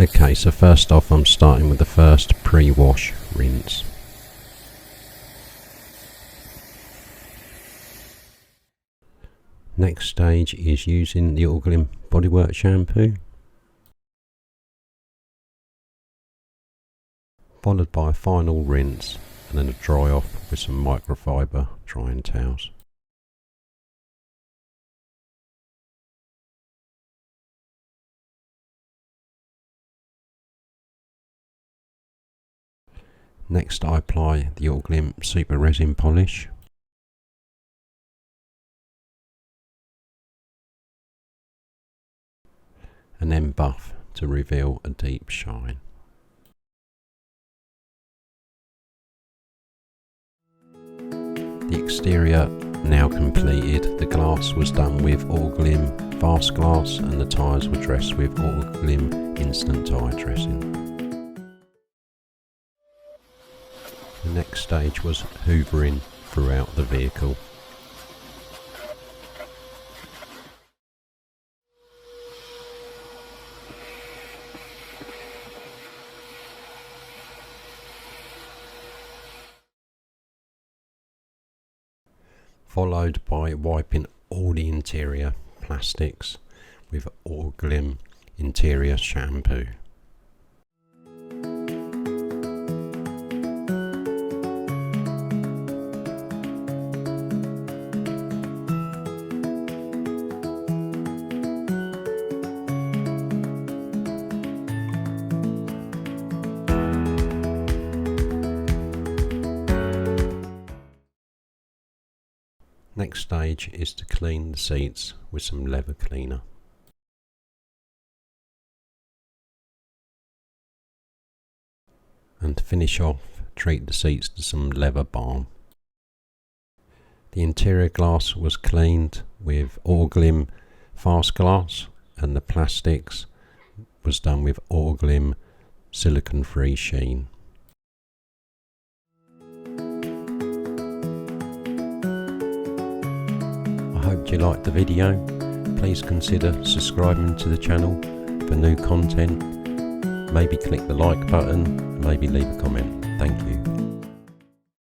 Okay, so first off I'm starting with the first pre-wash rinse. Next stage is using the Volkswagen bodywork shampoo, followed by a final rinse and then a dry off with some microfiber drying towels. Next I apply the Volkswagen super resin polish. And then buff to reveal a deep shine. The exterior now completed. The glass was done with Volkswagen fast glass and the tyres were dressed with Volkswagen instant tyre dressing. The next stage was hoovering throughout the vehicle. Followed by wiping all the interior plastics with Volkswagen interior shampoo. Next stage is to clean the seats with some leather cleaner. And to finish off, treat the seats to some leather balm. The interior glass was cleaned with Volkswagen fast glass and the plastics was done with Volkswagen silicone free sheen. I hope you liked the video. Please consider subscribing to the channel for new content. Maybe click the like button, maybe leave a comment. Thank you.